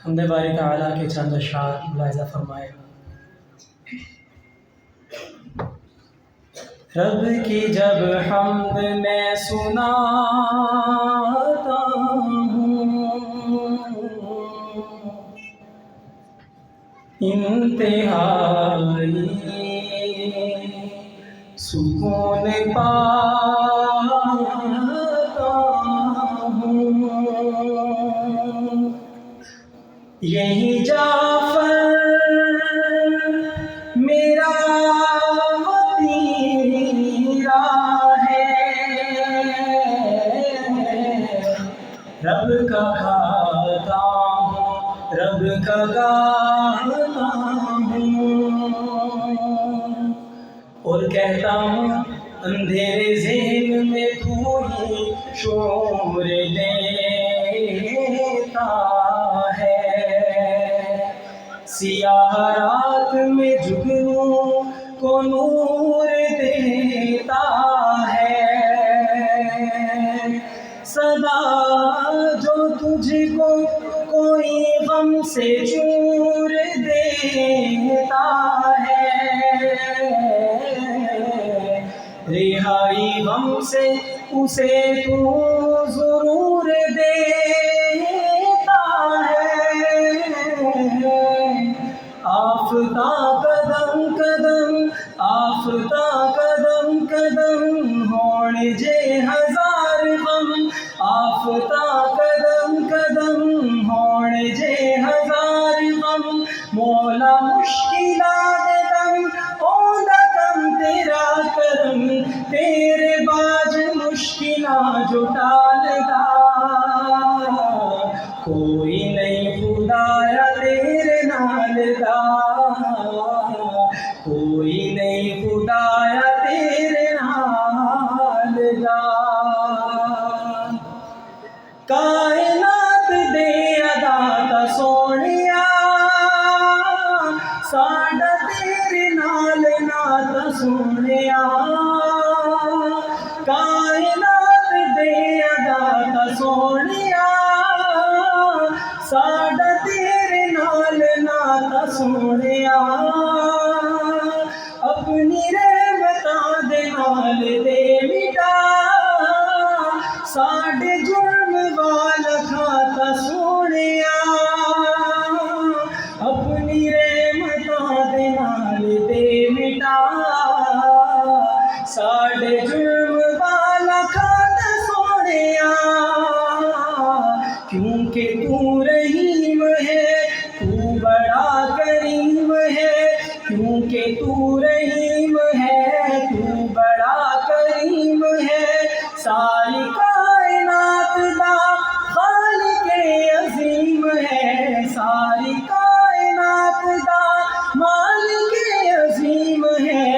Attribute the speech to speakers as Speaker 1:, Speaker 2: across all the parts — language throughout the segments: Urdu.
Speaker 1: حمد باری تعالیٰ کے چند اشعار ملاحظہ فرمائے۔ رب کی جب حمد میں سناتا ہوں، انتہائی سکون پاتا ہوں۔ یہی جعفر میرا وطیرہ ہے، رب کا کھاتا ہوں، رب کا گاتا ہوں، اور کہتا ہوں اندھیرے ذہن میں تو ہی شعور دیتا ہے، سیاہ رات میں جگنوں کو نور دیتا ہے، صدا جو تجھ کو کوئی غم سے چور دیتا ہے، رہائی غم سے اسے تو ضرور دیتا ہے، آفتاب قدم قدم آفتاب قدم قدم ہوڑ جے ہزار غم، آفتاب قدم قدم ہوڑ جے ہزار غم، مولا مشکلات دم اوندہ کم تیرا کرم، تیرے باج مشکلات جو ٹالدا، کوئی نہیں خدایا تیرے نال دا، کوئی نہیں خدایا تیرے نال دا، کائنات دے عطا سونیا ساڈا تیرے نال ناتا سونیا، کائنات دے عطا سونیا ساڈا تیرے نال ناتا سونیا، اپنی رحمتاں دے نال دے مٹا ساڈے جرم والا کھاتا سونیا، اپنی رحمتاں دے نال دے مٹا ساڈے جرم والا کھاتا سونیا، کیونکہ تو رحیم ہے تو بڑا کریم ہے، کیونکہ تو رحیم ہے تو بڑا کریم ہے، ساری کائنات دا خالق عظیم ہے، ساری کائنات دا مالک عظیم ہے،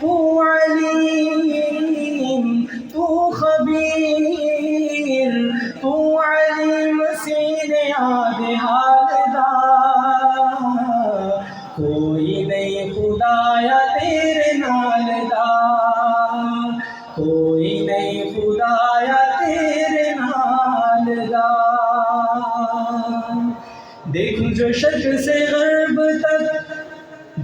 Speaker 1: تو علیم تو خبیر تو علیم سینے آد حال دا، کوئی نہیں خدایا تیرے نال دا، کوئی نہیں خدایا تیرے نال دا، دیکھوں جو شرق سے غرب تک،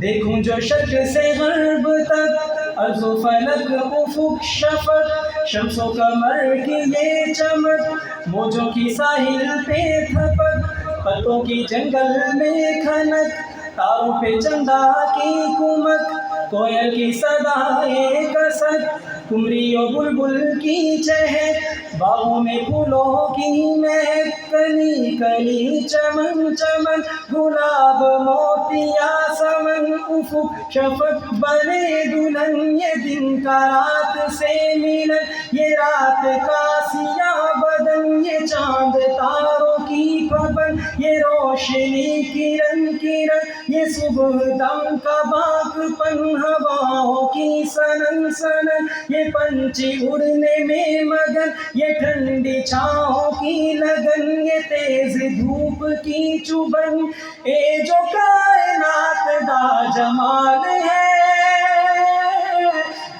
Speaker 1: دیکھوں جو شرق سے غرب تک، ارض و فلک افق شفق، شمس و قمر کی یہ چمک، موجوں کی ساحل پہ تھپک، پتوں کی جنگل میں کھنک، تاروں پہ چندہ کی کمک، کوئل کی صدائے کسک، قمری و بلبل کی چہک، باغوں میں پھولوں کی مہک، کلی کلی چمن چمن، گلاب موتیا سمن، افق شفق بنے دلہن، یہ دن کا رات سے ملن، یہ رات کا سیاہ بدن، یہ چاند تاروں کی پبن، یہ روشنی کرن کرن، یہ صبح دم کا باغ پن، ہواؤں کی سنن سنن، یہ پنچھی اڑنے میں مگن، یہ ٹھنڈی چھاؤں کی لگن، یہ تیز دھوپ کی چبھن، اے جو کائنات دا جمال ہے،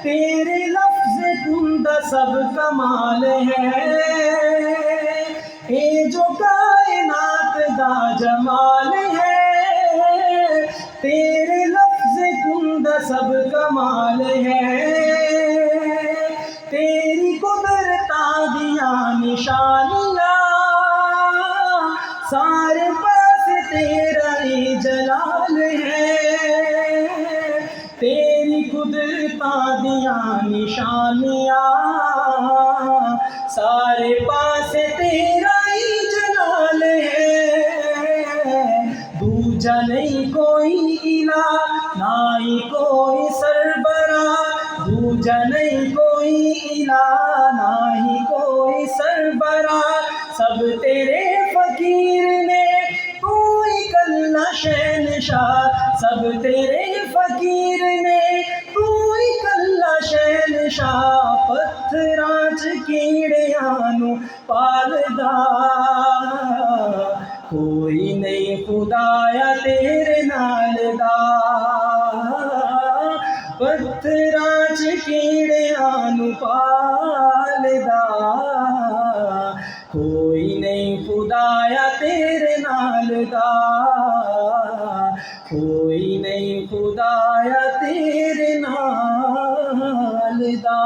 Speaker 1: تیرے لفظ کندہ سب کمال ہے، اے جو کائنات دا جمال ہے، تیرے لفظ کند سب کمال ہے، تیری قدرتاں دیاں نشانیاں سارے پاس تیرا ہی جلال ہے، تیری قدرتاں دیاں نشانیاں سارے پاس تیرا ہی جلال ہے، دوجا نہیں کوئی الہ نہ ہی کوئی سربراہ، دوجا نہیں کوئی الہ نہ ہی کوئی سربراہ، سب تیرے فقیر نے تو اکلا شہنشاہ، سب تیرے فقیر نے تو اکلا شہنشاہ، پتھراں چ کیڑیاں نو پالدا کوئی نہیں خدایا تیرے نال دا، پتھراں چ کیڑیاں نو پالدا کوئی نہیں خدایا تیرے نال دا، کوئی نہیں خدایا تیرے نال دا۔